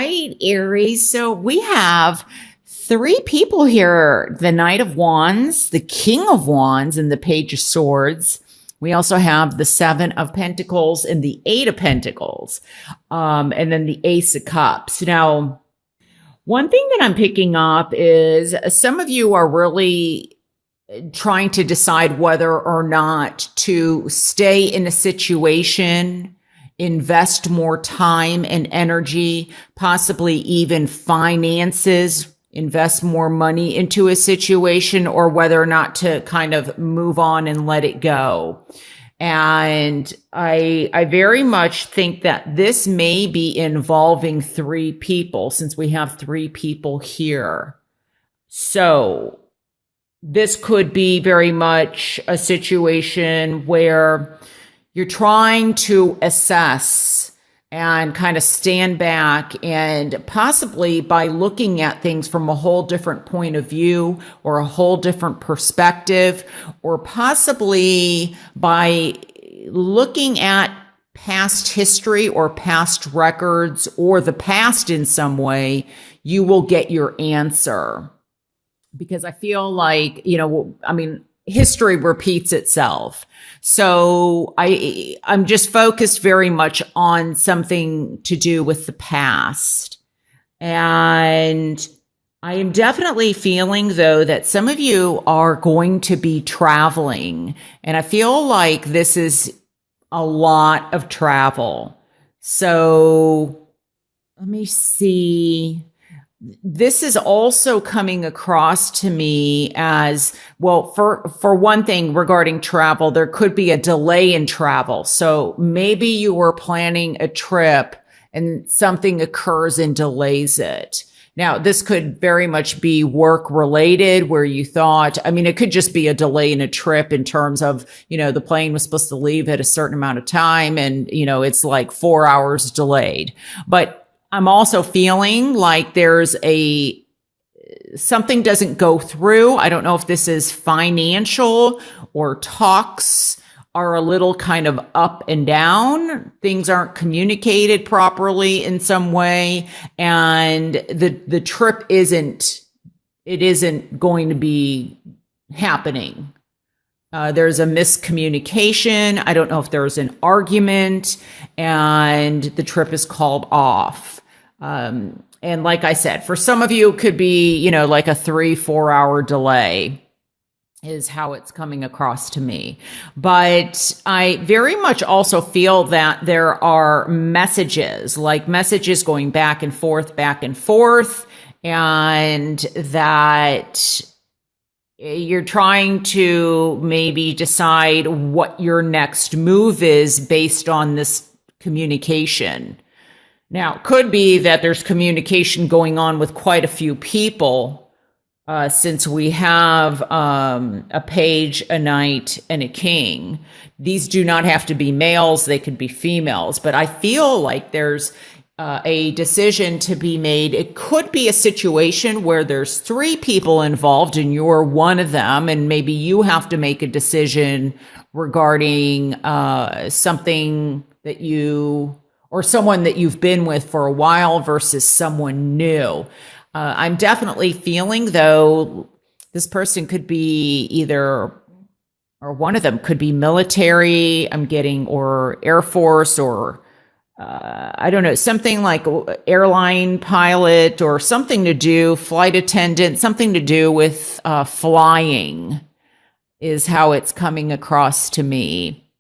right, Aries. So we have three people here: the Knight of Wands, the King of Wands, and the Page of Swords. We also have the Seven of Pentacles and the Eight of Pentacles, and then the Ace of Cups. Now, one thing that I'm picking up is some of you are really trying to decide whether or not to stay in a situation, invest more time and energy, possibly even finances, invest more money into a situation, or whether or not to kind of move on and let it go. And I very much think that this may be involving three people, since we have three people here. So this could be very much a situation where you're trying to assess and kind of stand back, and possibly by looking at things from a whole different point of view or a whole different perspective, or possibly by looking at past history or past records or the past in some way, you will get your answer. Because I feel like, history repeats itself. So I'm just focused very much on something to do with the past. And I am definitely feeling, though, that some of you are going to be traveling. And I feel like this is a lot of travel. So let me see. This is also coming across to me as, well, for one thing, regarding travel, there could be a delay in travel. So maybe you were planning a trip and something occurs and delays it. Now, this could very much be work related, where you thought, it could just be a delay in a trip in terms of, the plane was supposed to leave at a certain amount of time and, it's like 4 hours delayed. But I'm also feeling like there's something doesn't go through. I don't know if this is financial, or talks are a little kind of up and down. Things aren't communicated properly in some way. And the trip isn't going to be happening. There's a miscommunication. I don't know if there's an argument and the trip is called off. And like I said, for some of you, it could be, like a 3-4 hour delay is how it's coming across to me. But I very much also feel that there are messages going back and forth, and that you're trying to maybe decide what your next move is based on this communication. Now, it could be that there's communication going on with quite a few people, since we have a page, a knight, and a king. These do not have to be males. They could be females. But I feel like there's a decision to be made. It could be a situation where there's three people involved and you're one of them, and maybe you have to make a decision regarding something that or someone that you've been with for a while versus someone new. I'm definitely feeling, though, this person could be either, or one of them could be military, I'm getting, or Air Force, or I don't know, something like airline pilot, or something to do, flight attendant, something to do with flying is how it's coming across to me.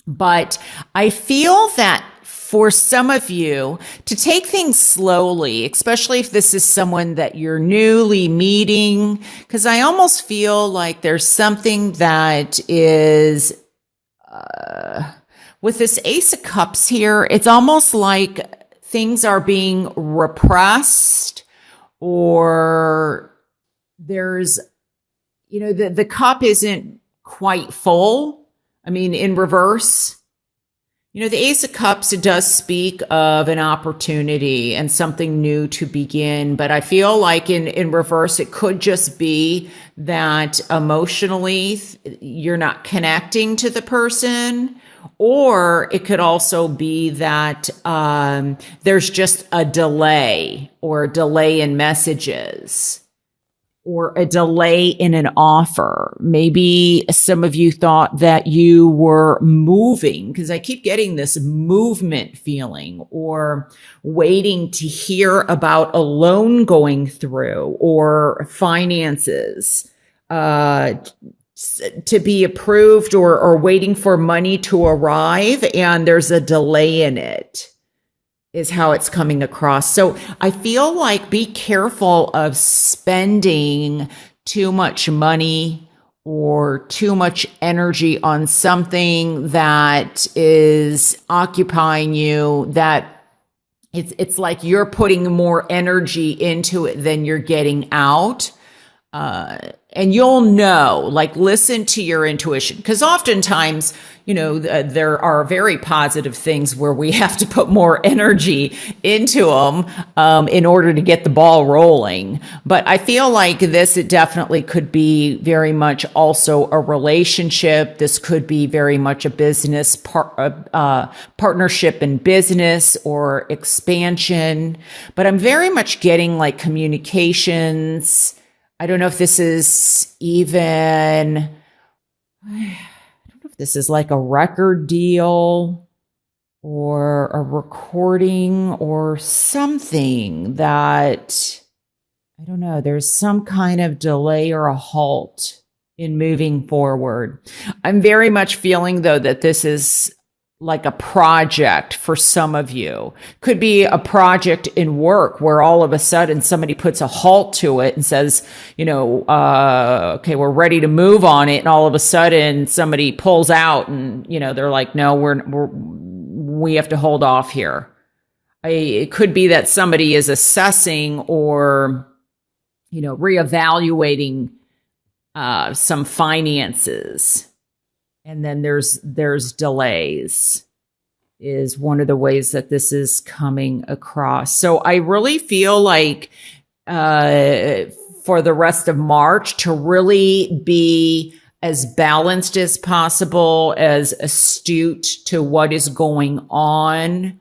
But I feel that for some of you, to take things slowly, especially if this is someone that you're newly meeting, because I almost feel like there's something that is, with this Ace of Cups here, it's almost like things are being repressed, or there's, the cup isn't quite full. In reverse. The Ace of Cups, it does speak of an opportunity and something new to begin. But I feel like in reverse, it could just be that emotionally you're not connecting to the person. Or it could also be that there's just a delay or a delay in messages, or a delay in an offer. Maybe some of you thought that you were moving, because I keep getting this movement feeling, or waiting to hear about a loan going through, or finances to be approved, or waiting for money to arrive, and there's a delay in it, is how it's coming across. So I feel like be careful of spending too much money or too much energy on something that is occupying you, that it's like you're putting more energy into it than you're getting out. And you'll know, like, listen to your intuition. Because oftentimes, there are very positive things where we have to put more energy into them in order to get the ball rolling. But I feel like this, it definitely could be very much also a relationship. This could be very much a business partnership in business or expansion. But I'm very much getting like communications. I don't know if this is even, I don't know if this is like a record deal or a recording or something that, I don't know, there's some kind of delay or a halt in moving forward. I'm very much feeling, though, that this is like a project for some of you. Could be a project in work where all of a sudden somebody puts a halt to it and says, okay, we're ready to move on it. And all of a sudden somebody pulls out and, they're like, no, we have to hold off here. It could be that somebody is assessing or, reevaluating some finances. And then there's delays, is one of the ways that this is coming across. So I really feel like for the rest of March to really be as balanced as possible, as astute to what is going on,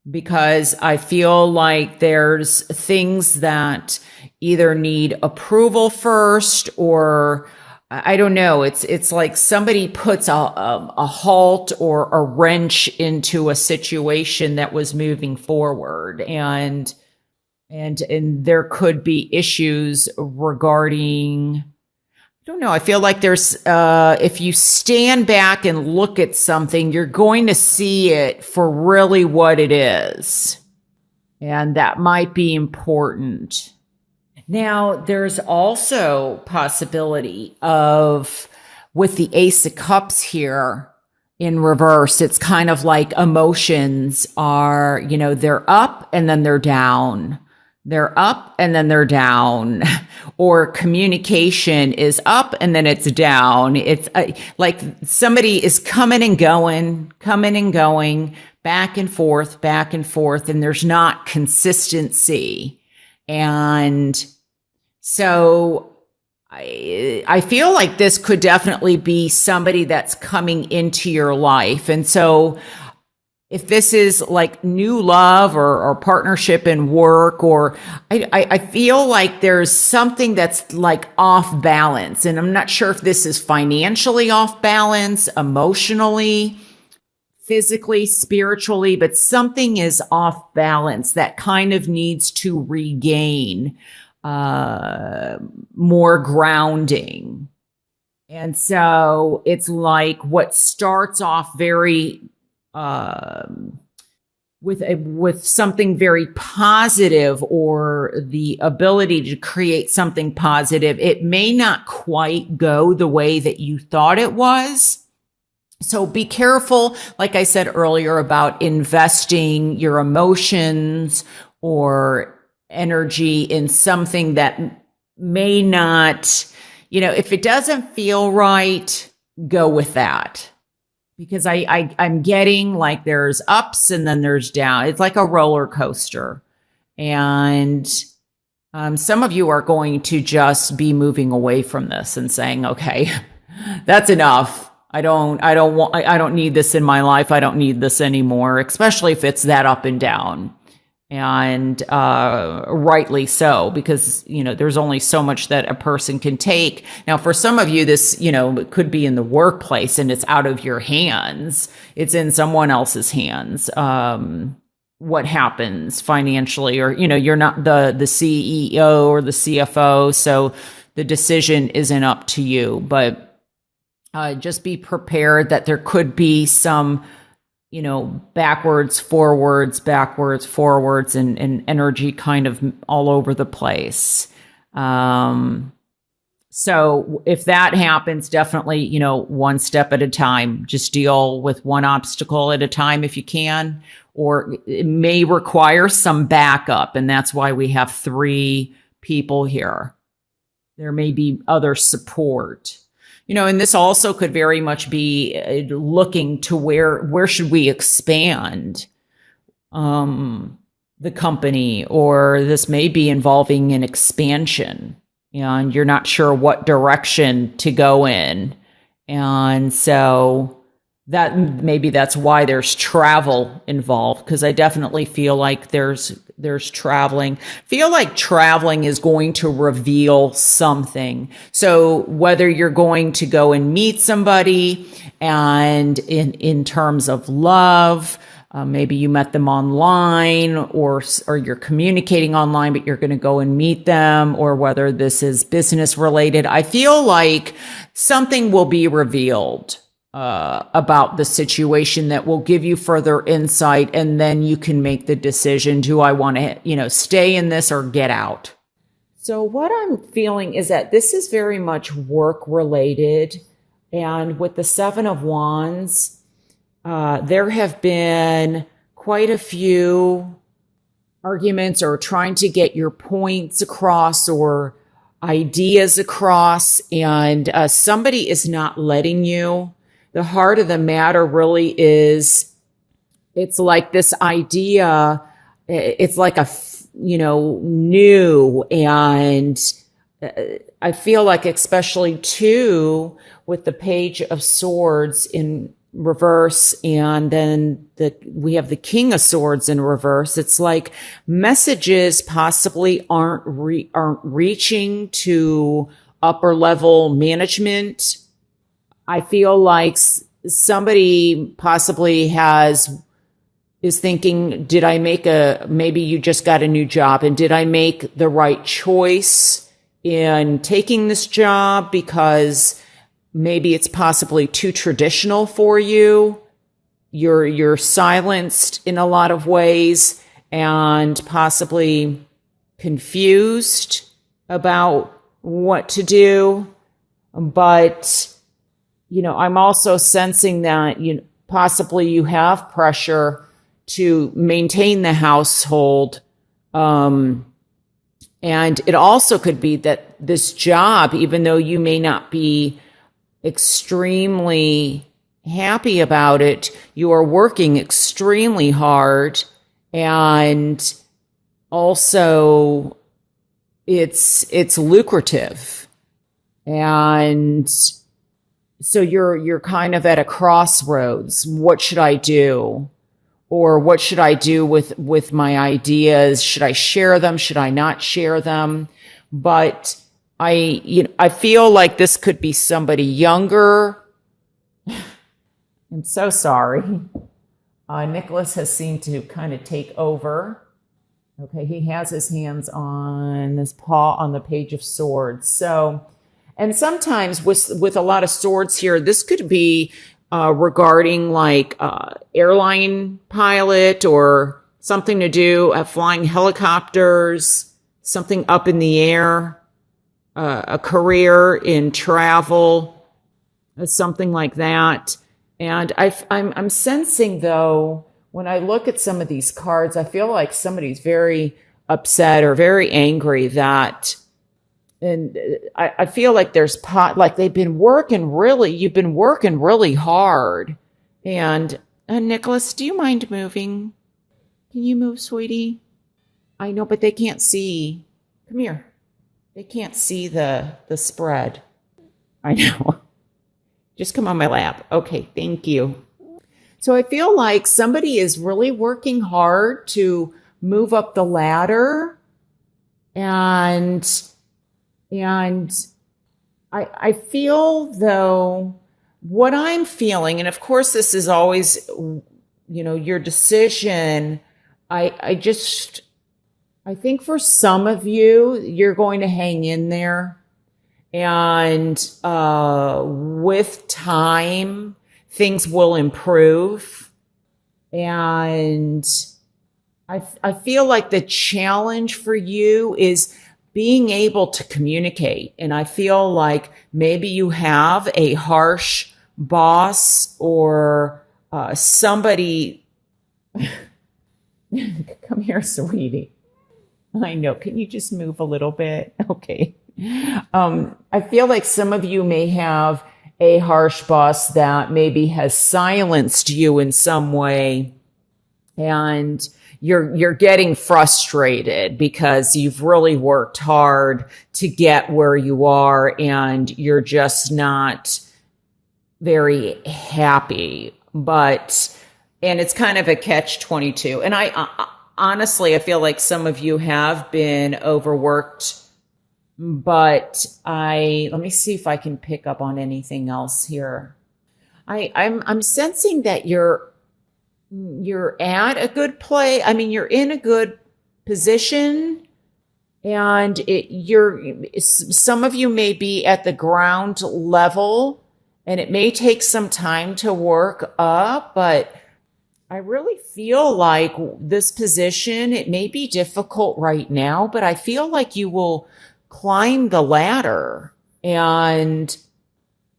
because I feel like there's things that either need approval first, or I don't know. It's like somebody puts a halt or a wrench into a situation that was moving forward, and there could be issues regarding, I don't know. I feel like there's if you stand back and look at something, you're going to see it for really what it is, and that might be important. Now, there's also possibility of, with the Ace of Cups here in reverse, it's kind of like emotions are, they're up and then they're down. They're up and then they're down. Or communication is up and then it's down. It's like somebody is coming and going, back and forth, and there's not consistency. And so I feel like this could definitely be somebody that's coming into your life. And so if this is like new love or partnership in work, or I feel like there's something that's like off balance. And I'm not sure if this is financially off balance, emotionally, physically, spiritually, but something is off balance that kind of needs to regain more grounding. And so it's like what starts off very with something very positive, or the ability to create something positive, it may not quite go the way that you thought it was. So be careful, like I said earlier, about investing your emotions or energy in something that may not, if it doesn't feel right, go with that. because I'm getting like there's ups and then there's down. It's like a roller coaster. And some of you are going to just be moving away from this and saying, okay, that's enough. I don't need this in my life. I don't need this anymore, especially if it's that up and down. And rightly so, because, there's only so much that a person can take. Now, for some of you, this, it could be in the workplace and it's out of your hands. It's in someone else's hands. What happens financially, or, you're not the CEO or the CFO. So the decision isn't up to you, but just be prepared that there could be some, backwards, forwards, and energy kind of all over the place. So if that happens, definitely, one step at a time, just deal with one obstacle at a time if you can, or it may require some backup. And that's why we have 3 people here. There may be other support. And this also could very much be looking to where should we expand the company, or this may be involving an expansion and you're not sure what direction to go in. And so that's why there's travel involved, because I definitely feel like there's traveling. Feel like traveling is going to reveal something. So whether you're going to go and meet somebody, and in terms of love, maybe you met them online, or you're communicating online, but you're going to go and meet them, or whether this is business related, I feel like something will be revealed about the situation that will give you further insight, and then you can make the decision, do I want to, stay in this or get out? So what I'm feeling is that this is very much work related, and with the 7 of Wands, there have been quite a few arguments or trying to get your points across or ideas across, and somebody is not letting you. The heart of the matter really is, it's like this idea, it's like new. And I feel like, especially too, with the Page of Swords in reverse, and then we have the King of Swords in reverse. It's like messages possibly aren't reaching to upper level management. I feel like somebody possibly is thinking, maybe you just got a new job, and did I make the right choice in taking this job? Because maybe it's possibly too traditional for you. You're silenced in a lot of ways, and possibly confused about what to do. But I'm also sensing that possibly you have pressure to maintain the household. And it also could be that this job, even though you may not be extremely happy about it, you are working extremely hard, and also it's lucrative. And so you're kind of at a crossroads. What should I do? Or what should I do with my ideas? Should I share them? Should I not share them? But I feel like this could be somebody younger. I'm so sorry. Nicholas has seemed to kind of take over. Okay, he has his hands on his paw on the Page of Swords. So, and sometimes with a lot of swords here, this could be regarding like airline pilot, or something to do flying helicopters, something up in the air, a career in travel, something like that. And I'm sensing, though, when I look at some of these cards, I feel like somebody's very upset or very angry that, and I feel like like you've been working really hard And Nicholas, do you mind moving? Can you move, sweetie? I know, but they can't see. Come here. They can't see the spread. I know. Just come on my lap. Okay, thank you. So I feel like somebody is really working hard to move up the ladder, and I feel though what I'm feeling, and of course this is always, your decision. I think for some of you, you're going to hang in there. And with time, things will improve. And I feel like the challenge for you is being able to communicate. And I feel like maybe you have a harsh boss or somebody. Come here, sweetie. I know. Can you just move a little bit? Okay. I feel like some of you may have a harsh boss that maybe has silenced you in some way, and you're getting frustrated because you've really worked hard to get where you are, and you're just not very happy. And it's kind of a catch-22. And honestly, I feel like some of you have been overworked, but let me see if I can pick up on anything else here. I'm sensing that you're at a good play. I mean, you're in a good position, and some of you may be at the ground level, and it may take some time to work up, but I really feel like this position, it may be difficult right now, but I feel like you will climb the ladder. And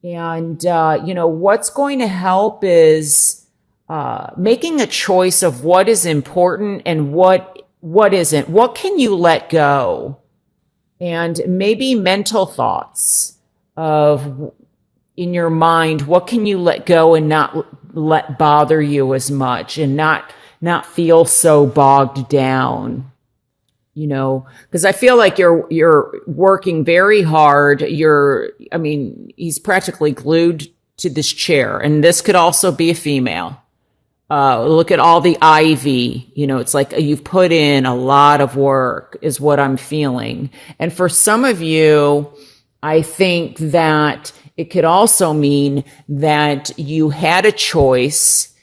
what's going to help is making a choice of what is important and what isn't. What can you let go? And maybe mental thoughts of in your mind, what can you let go and not let bother you as much, and not feel so bogged down, because I feel like you're working very hard. He's practically glued to this chair, and this could also be a female. Look at all the ivy, it's like you've put in a lot of work is what I'm feeling. And for some of you, I think that it could also mean that you had a choice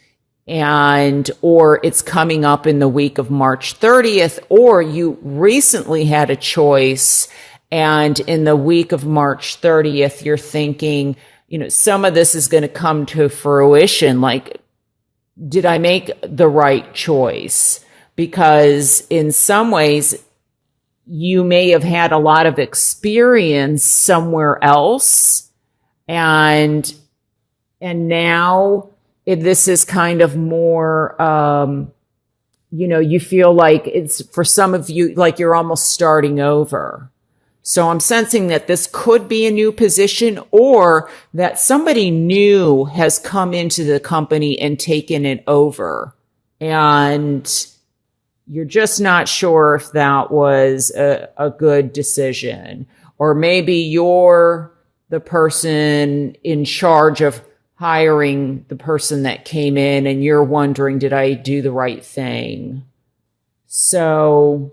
or it's coming up in the week of March 30th, or you recently had a choice and in the week of March 30th, you're thinking, some of this is going to come to fruition. Like, did I make the right choice? Because in some ways, you may have had a lot of experience somewhere else. And now this is kind of more, you feel like it's for some of you, like you're almost starting over. So I'm sensing that this could be a new position, or that somebody new has come into the company and taken it over. And you're just not sure if that was a good decision. Or maybe you're the person in charge of hiring the person that came in, and you're wondering, did I do the right thing? So,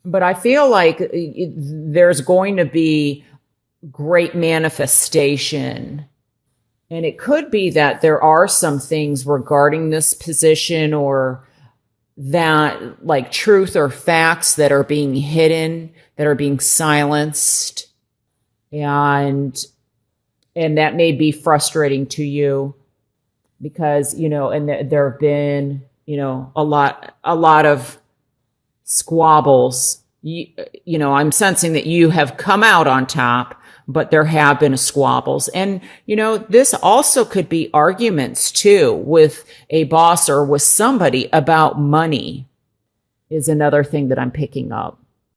but I feel like there's going to be great manifestation. And it could be that there are some things regarding this position, or that like truth or facts that are being hidden, that are being silenced. And that may be frustrating to you because, and there have been, a lot of squabbles. I'm sensing that you have come out on top, but there have been squabbles. And, this also could be arguments too with a boss or with somebody about money is another thing that I'm picking up.